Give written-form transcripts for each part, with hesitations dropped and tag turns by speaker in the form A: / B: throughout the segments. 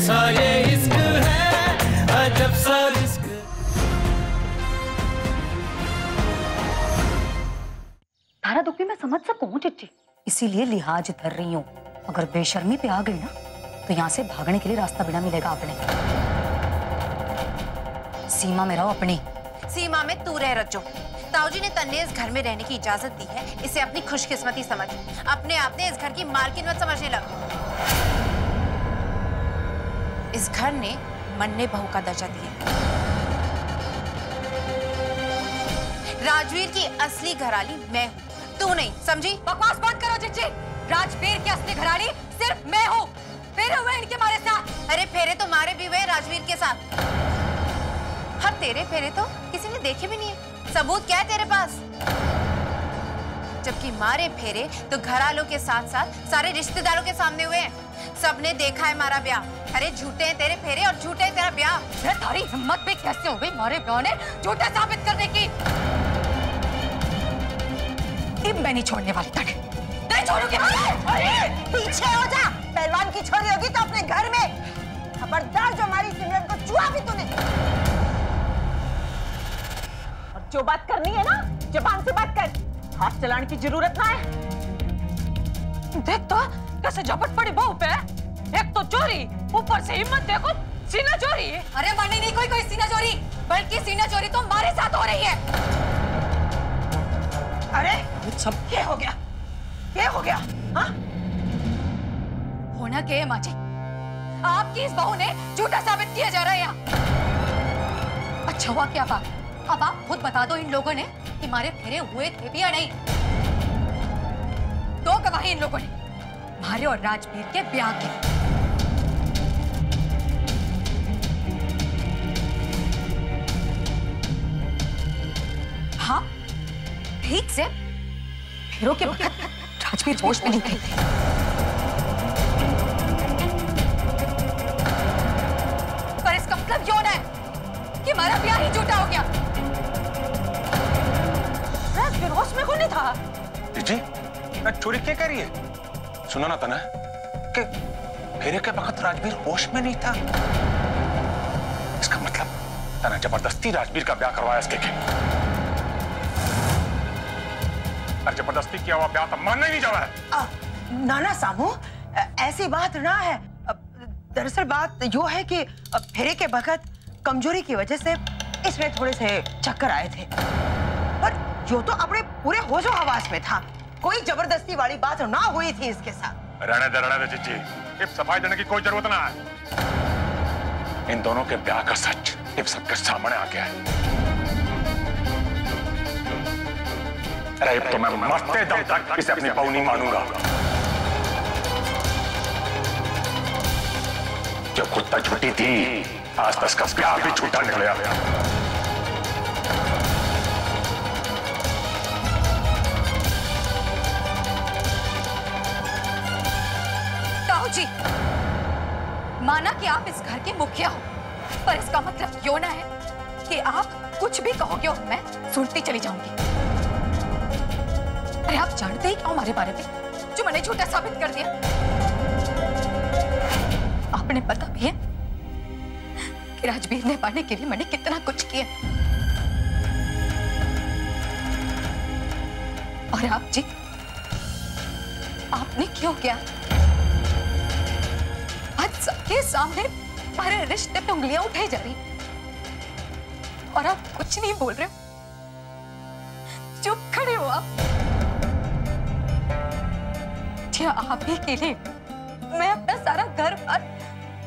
A: कैसा ये इश्क है, अजब सा इश्क।
B: तारा दुख भी मैं समझ सकूं चिट्ठी, इसीलिए लिहाज धर रही हूँ। अगर बेशर्मी पे आ गई ना तो यहाँ से भागने के लिए रास्ता बिना मिलेगा अपने। सीमा में रहो अपनी।
C: सीमा में तू रह रज्जो। ताऊजी ने तन्ने इस घर में रहने की इजाजत दी है, इसे अपनी खुशकिस्मती समझ। अपने आप ने इस घर की मालकिन मत समझने लग। इस घर ने मन्ने बहू का दर्जा दिया। राजवीर की असली घराली मैं हूँ, तू नहीं, समझी?
B: बकवास बंद करो चिट्ठी। राजवीर की असली घराली सिर्फ मैं हूँ। फेरे हुए इनके मारे साथ।
C: अरे फेरे तो मारे भी हुए राजवीर के साथ। हाँ तेरे फेरे तो किसी ने देखे भी नहीं है। सबूत क्या है तेरे पास? जबकि मारे फेरे तो घरवालों के साथ साथ सारे रिश्तेदारों के सामने हुए हैं। सबने देखा है हमारा ब्याह। अरे झूठे हैं तेरे फेरे और झूठे है तेरा ब्याह।
B: थारी हिम्मत भी कैसे हो गई मारे ब्याह ने झूठा साबित करने की? मैं नहीं छोड़ने वाली तक, नहीं छोड़ूंगी।
D: अरे पीछे हो जा। पहलवान की छोरी होगी तो अपने घर में। खबरदार जो हमारी सिमरन को छुआ भी तूने। और जो बात करनी है ना जुबान से बात कर, हाथ चलाने की जरूरत ना है।
B: देख तो कैसे झपट पड़ी बहू पे। एक तो चोरी, ऊपर से हिम्मत देखो सीना चोरी। अरे माने नहीं कोई सीना चोरी, बल्कि सीना चोरी तो हमारे साथ हो रही है।
D: अरे सब क्या हो गया? क्या हो गया? हाँ?
B: होना क्या है माँ जी? आपकी इस बहू ने झूठा साबित किया जा रहा है यहाँ। अच्छा हुआ क्या बात? अब आप खुद बता दो इन लोगों ने कि हमारे फेरे हुए थे भी या नहीं। दो गवाही इन लोगों ने, हमारे और राजवीर के ब्याह की। हाँ ठीक से फेरों के वक्त राजवीर होश में नहीं थे। पर इसका मतलब यौन है कि हमारा ब्याह ही झूठा हो गया। राजवीर होश में कौन नहीं था?
E: जी चोरी क्या कर रही है? सुना ना था ना कि फेरे के वक्त राजवीर होश में नहीं था। इसका मतलब तना जबरदस्ती राजवीर का ब्याह करवाया इसके। और जबरदस्ती किया हुआ ब्याह तो मानना ही नहीं जा रहा है।
D: नाना सामू ऐसी बात ना है। दरअसल बात यो है कि फेरे के वक्त कमजोरी की वजह से इसमें थोड़े से चक्कर आए थे। पर जो तो अपने पूरे होशो हवास में था। कोई जबरदस्ती वाली बात ना हुई थी इसके साथ।
E: रहने दे चिच्ची, इब सफाई देने की कोई जरूरत ना है। इन दोनों के ब्याह का सच इब सबके सामने आ गया है। अरे इब तो मैं मरते दम तक इसे अपनी बहू नहीं मानूंगा। जो खुद तक झूठी थी, आज तक का ब्याह भी झूठा निकला।
B: जी माना कि आप इस घर के मुखिया हो, पर इसका मतलब यो ना है कि आप कुछ भी कहोगे और मैं सुनती चली जाऊंगी। अरे आप जानते ही क्यों हमारे बारे में जो मैंने झूठा साबित कर दिया? आपने पता भी है कि राजवीर ने पाने के लिए मैंने कितना कुछ किया। और आप जी, आपने क्यों किया? आज सबके सामने हमारे रिश्ते पे उंगलियां उठाई जा रही और आप कुछ नहीं बोल रहे हो, चुप खड़े हो आप। क्या आप ही के लिए मैं अपना सारा घर बार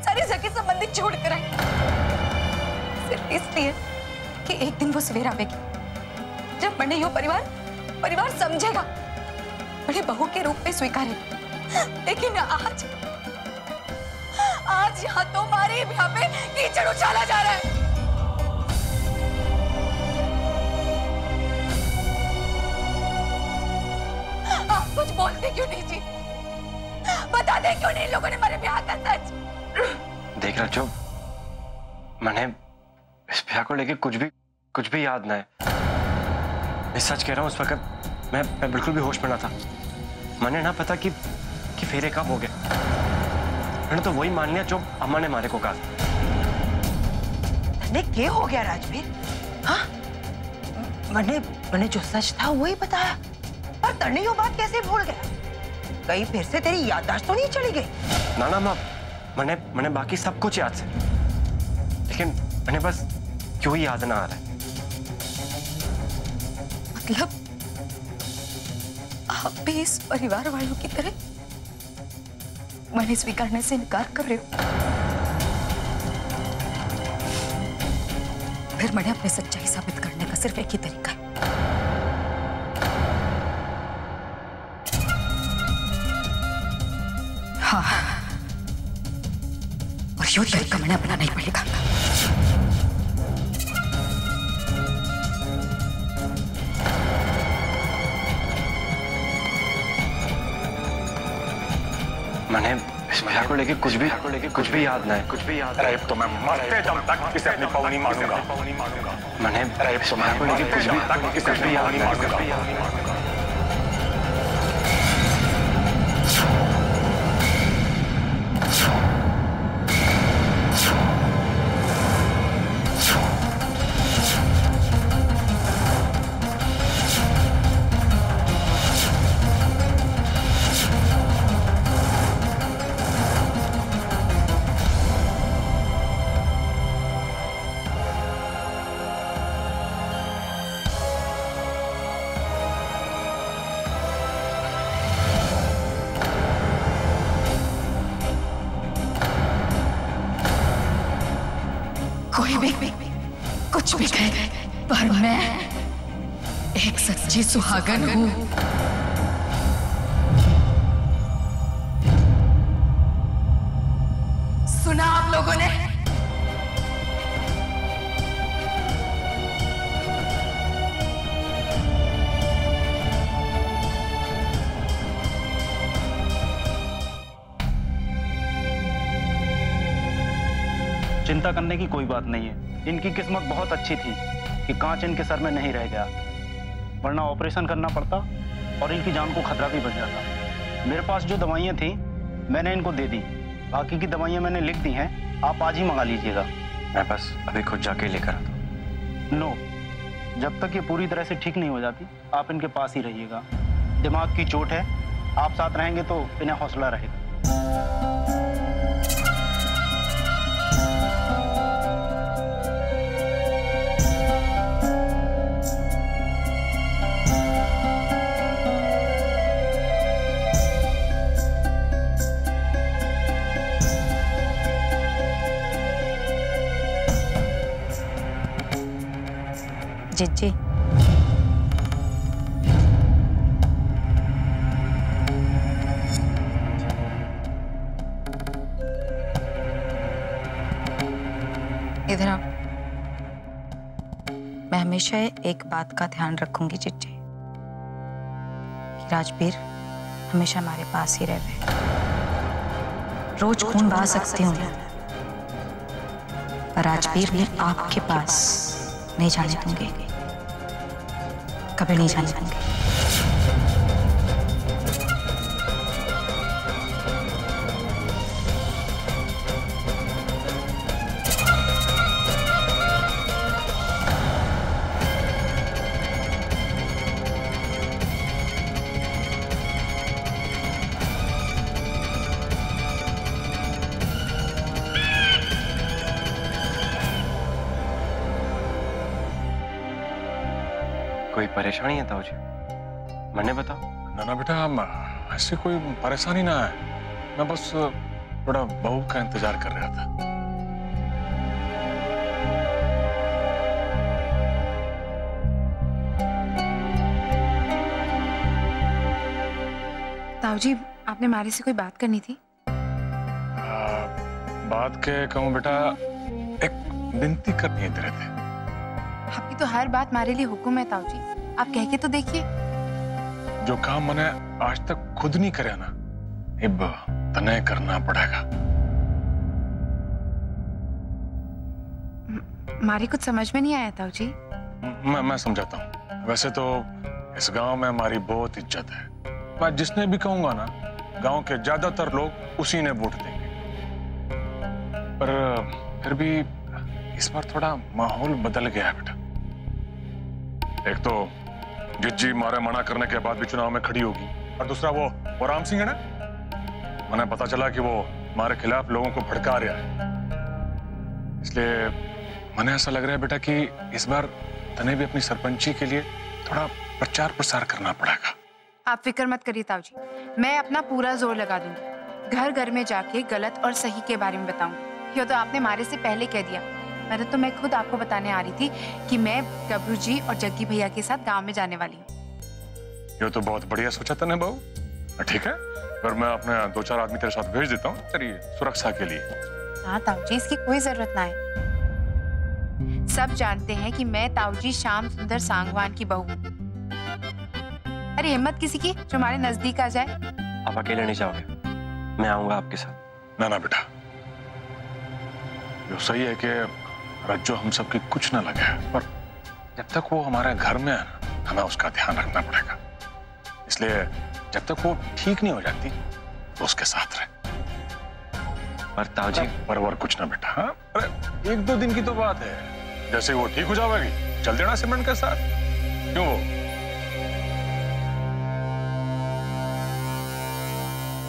B: सारी सगे संबंधी छोड़ कर आई, सिर्फ इसलिए कि एक दिन वो सवेर आवेगी जब मैंने यो परिवार समझेगा, बड़े बहू के रूप में स्वीकारेगा। लेकिन आज यहाँ तो हमारे ब्याह पे कीचड़ उछाला जा रहा है। आप कुछ बोलते क्यों नहीं जी? बता दे क्यों नहीं लोगों ने हमारे ब्याह का सच?
F: देख रज्जो, मैंने इस ब्याह को लेके कुछ भी याद ना है। मैं सच कह रहा हूँ, उस वक्त मैं बिल्कुल भी होश में ना था। मैंने ना पता कि फेरे कब हो गए। मैंने तो वही मान लिया जो अम्मा ने मारे को कहा।
D: तने क्या हो गया राजवीर? हाँ, मैंने जो सच था वही बताया, पर तने ये बात कैसे भूल गया? कहीं फिर से तेरी याददाश्त तो नहीं चली गई?
F: ना माँ, मैंने बाकी सब कुछ याद से, लेकिन मैंने बस क्यों ही याद ना आ रहा है।
B: मतलब आप भी इस परिवार वालों की तरह मैंने स्वीकारने से इनकार कर रहे हो? फिर मैंने अपनी सच्चाई साबित करने का सिर्फ एक ही तरीका है। हाँ, और यो तरीका मैंने अपना नहीं पड़ेगा।
F: मैंने इस भैया को लेके कुछ भी याद ना है, कुछ भी याद।
E: अरे तो मैं मरते दम तक इसे अपनी पौनी मानूंगा।
F: मैंने इस भैया को लेके कुछ भी याद नहीं है।
B: कोई भी कुछ भी कहे, पर मैं एक सच्ची सुहागन हूँ। सुना आप लोगों ने?
G: चिंता करने की कोई बात नहीं है। इनकी किस्मत बहुत अच्छी थी कि कांच इनके सर में नहीं रह गया, वरना ऑपरेशन करना पड़ता और इनकी जान को खतरा भी बच जाता। मेरे पास जो दवाइयाँ थी मैंने इनको दे दी, बाकी की दवाइयाँ मैंने लिख दी हैं, आप आज ही मंगा लीजिएगा।
F: मैं बस अभी खुद जाके लेकर आता हूँ।
G: नो, जब तक ये पूरी तरह से ठीक नहीं हो जाती आप इनके पास ही रहिएगा। दिमाग की चोट है, आप साथ रहेंगे तो इन्हें हौसला रहेगा।
B: जिज्जी, इधर आओ। मैं हमेशा एक बात का ध्यान रखूंगी जिज्जी, कि राजवीर हमेशा हमारे पास ही रहे। रोज खून बहा सकती हूँ, पर राजवीर ने आपके पास नहीं जाने दूंगी, कभी नहीं जाने दूंगी।
F: कोई परेशानी है ताऊजी? मैंने बताओ।
E: ना बेटा, ऐसी कोई परेशानी ना है। मैं बस थोड़ा बहू का इंतजार कर रहा था।
C: ताऊजी, आपने मारे से कोई बात करनी थी?
E: बात के कहूँ बेटा, एक विनती करनी है तेरे से।
C: आपकी तो हर बात हमारे लिए हुक्म है ताऊजी, आप कह के तो देखिए।
E: जो काम मैंने आज तक खुद नहीं करे ना, अब तने करना पड़ेगा।
C: हमारी कुछ समझ में नहीं आया ताऊजी।
E: मैं समझाता हूँ। वैसे तो इस गांव में हमारी बहुत इज्जत है। मैं जिसने भी कहूंगा ना, गांव के ज्यादातर लोग उसी ने वोट देंगे। फिर भी इस बार थोड़ा माहौल बदल गया है बेटा। एक तो जिज्जी मारे मना करने के बाद भी चुनाव में खड़ी होगी, और दूसरा वो राम सिंह है ना, मैंने पता चला कि वो हमारे खिलाफ लोगों को भड़का रहा है। इसलिए मैंने ऐसा लग रहा है बेटा कि इस बार तने भी अपनी सरपंची के लिए थोड़ा प्रचार प्रसार करना पड़ेगा।
C: आप फिक्र मत करिए ताऊ जी, मैं अपना पूरा जोर लगा दूंगी। घर घर में जाके गलत और सही के बारे में बताऊंगी। ये तो आपने मारे से पहले कह दिया। मैं खुद आपको बताने आ रही थी कि मैं गबरू जी और जग्गी भैया के साथ गांव में जाने वाली हूँ।
E: ये तो बहुत बढ़िया सोचा तने बहू। ठीक है, फिर मैं अपने 2-4 आदमी तेरे साथ भेज देता हूँ तेरी सुरक्षा के लिए।
C: हाँ ताऊ जी, इसकी कोई जरूरत ना है। सब जानते हैं कि मैं ताऊ जी श्याम सुंदर सांगवान की बहू हूँ। अरे हिम्मत किसी की जो हमारे नजदीक आ जाए।
F: आप अकेले नहीं जाओगे, मैं आऊंगा आपके साथ।
E: ना बेटा, जो सही है कि रज्जो हम सबकी कुछ ना लगे, पर जब तक वो हमारे घर में है ना, हमें उसका ध्यान रखना पड़ेगा। इसलिए जब तक वो ठीक नहीं हो जाती तो उसके साथ रहे।
F: पर ताऊ जी,
E: पर कुछ ना बेटा। हाँ, अरे 1-2 दिन की तो बात है। जैसे वो ठीक हो जाएगी चल देना सिमरन के साथ। क्यों वो?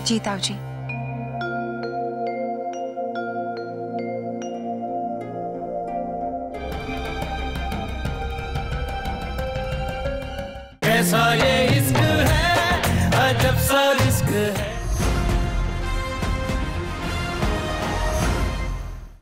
C: जी ताऊ जी।
A: कैसा ये